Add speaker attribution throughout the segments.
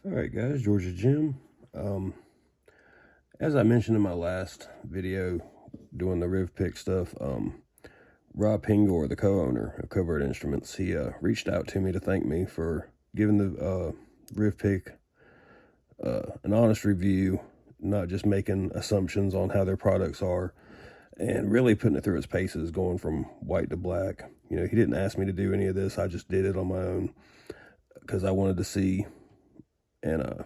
Speaker 1: All right, guys, Georgia Jim. As I mentioned in my last video doing the Riv Pick stuff, Rob Pingor, the co-owner of Covert Instruments, he reached out to me to thank me for giving the Riv Pick an honest review, not just making assumptions on how their products are, and really putting it through its paces, going from white to black. You know, he didn't ask me to do any of this. I just did it on my own because I wanted to see. And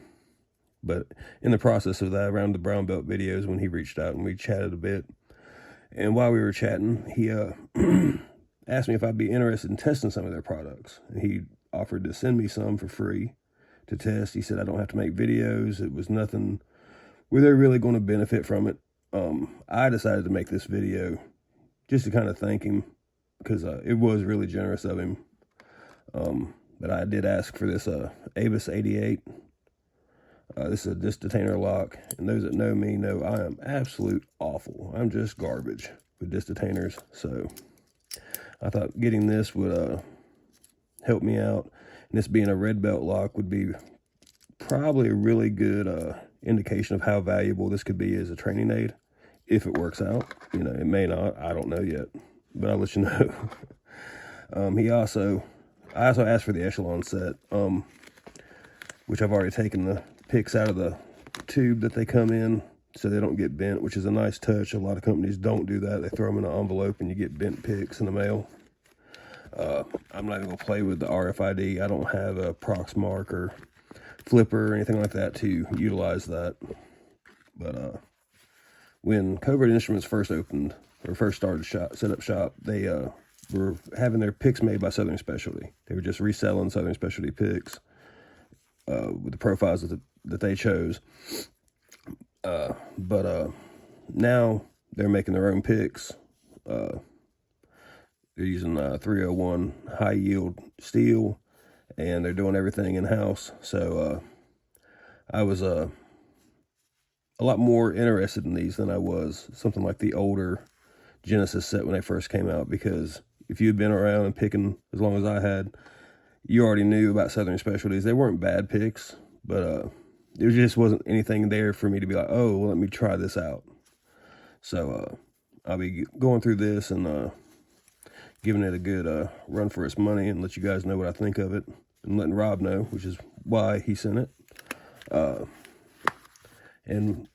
Speaker 1: but in the process of that, around the brown belt videos, when he reached out and we chatted a bit, and while we were chatting, he asked me if I'd be interested in testing some of their products. He offered to send me some for free to test. He said I don't have to make videos. It was nothing where they're really going to benefit from it. I decided to make this video just to kind of thank him because it was really generous of him. But I did ask for this Avis 88. This is a disc detainer lock, and those that know me know I am absolute awful. I'm just garbage with disc detainers, so I thought getting this would help me out. And this being a red belt lock would be probably a really good indication of how valuable this could be as a training aid if it works out. You know, it may not. I don't know yet, but I'll let you know. I also asked for the Echelon set, which I've already taken the picks out of the tube that they come in so they don't get bent, which is a nice touch. A lot of companies don't do that. They throw them in an envelope and you get bent picks in the mail. I'm not even going to play with the RFID. I don't have a Proxmark or flipper or anything like that to utilize that. But when Covert Instruments first opened, or first started set up shop, they were having their picks made by Southern Specialty. They were just reselling Southern Specialty picks with the profiles that they chose. But now they're making their own picks. They're using 301 high yield steel, and they're doing everything in-house. So I was a lot more interested in these than I was something like the older Genesis set when they first came out, because if you had been around and picking as long as I had, you already knew about Southern Specialties. They weren't bad picks, but there just wasn't anything there for me to be like, oh, well, let me try this out. So I'll be going through this and giving it a good run for its money and let you guys know what I think of it, and letting Rob know, which is why he sent it. And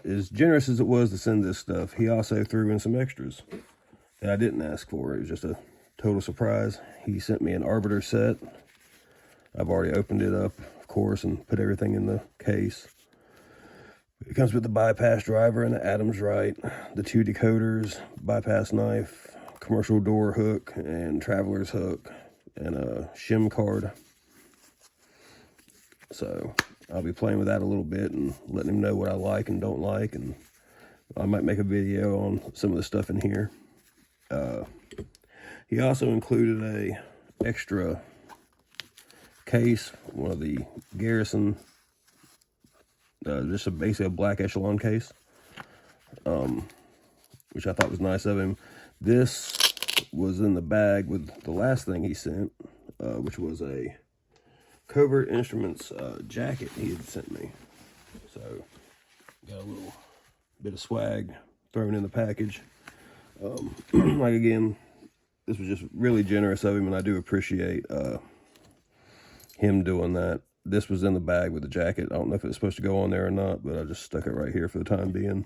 Speaker 1: as generous as it was to send this stuff, he also threw in some extras that I didn't ask for. It was just a total surprise. He sent me an arbiter set. I've already opened it up, of course, and put everything in the case. It comes with the bypass driver and the Adams right, the 2 decoders, bypass knife, commercial door hook, and traveler's hook, and a shim card. So I'll be playing with that a little bit and letting him know what I like and don't like, and I might make a video on some of the stuff in here. He also included a extra case, one of the Garrison, just basically a black Echelon case, which I thought was nice of him. This was in the bag with the last thing he sent, which was a Covert Instruments jacket he had sent me. So got a little bit of swag thrown in the package. Like, again, this was just really generous of him, and I do appreciate him doing that. This was in the bag with the jacket. I don't know if it's supposed to go on there or not, but I just stuck it right here for the time being.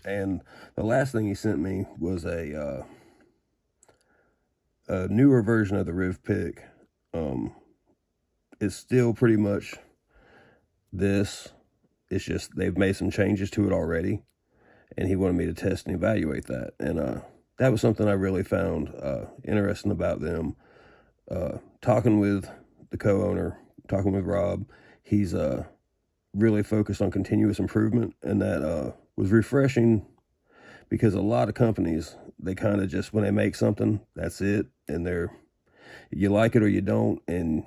Speaker 1: And the last thing he sent me was a newer version of the Riv Pick. It's still pretty much this. It's just they've made some changes to it already, and he wanted me to test and evaluate that. And that was something I really found interesting about them. Talking with the co-owner, talking with Rob, he's really focused on continuous improvement, and that was refreshing, because a lot of companies, they kind of just, when they make something, that's it, and you like it or you don't, and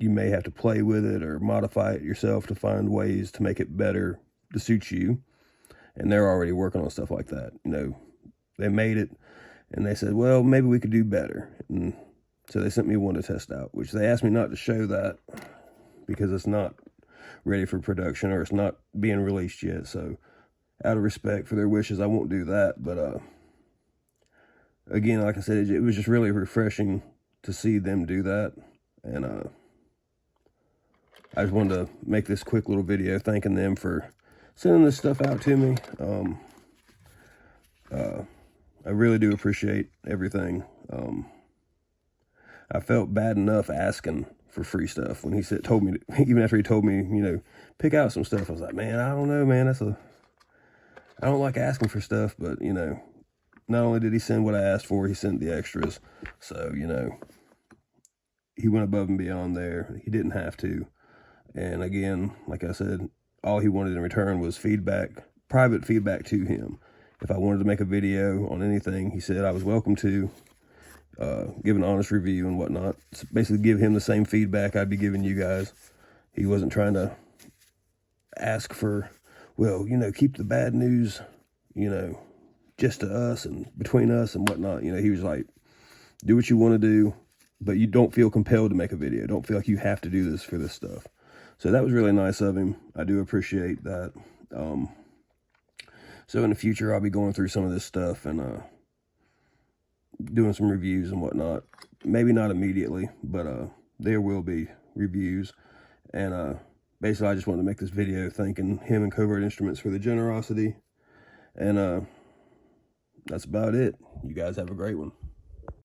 Speaker 1: you may have to play with it or modify it yourself to find ways to make it better to suit you. And they're already working on stuff like that. You know, they made it and they said, well, maybe we could do better. And So they sent me one to test out, which they asked me not to show that because it's not ready for production, or it's not being released yet. So out of respect for their wishes, I won't do that. But again, like I said, it was just really refreshing to see them do that. And I just wanted to make this quick little video thanking them for sending this stuff out to me. I really do appreciate everything. I felt bad enough asking for free stuff when he told me, even after he told me, you know, pick out some stuff. I was like, man, I don't know, man. I don't like asking for stuff, but, you know, not only did he send what I asked for, he sent the extras. So, you know, he went above and beyond there. He didn't have to. And again, like I said, all he wanted in return was feedback, private feedback to him. If I wanted to make a video on anything, he said I was welcome to give an honest review and whatnot. So basically give him the same feedback I'd be giving you guys. He wasn't trying to ask for, well, you know, keep the bad news, you know, just to us and between us and whatnot. You know, he was like, do what you want to do, but you don't feel compelled to make a video. Don't feel like you have to do this for this stuff. So that was really nice of him. I do appreciate that. So in the future, I'll be going through some of this stuff and doing some reviews and whatnot. Maybe not immediately, but there will be reviews. And basically, I just wanted to make this video thanking him and Covert Instruments for the generosity. And that's about it. You guys have a great one.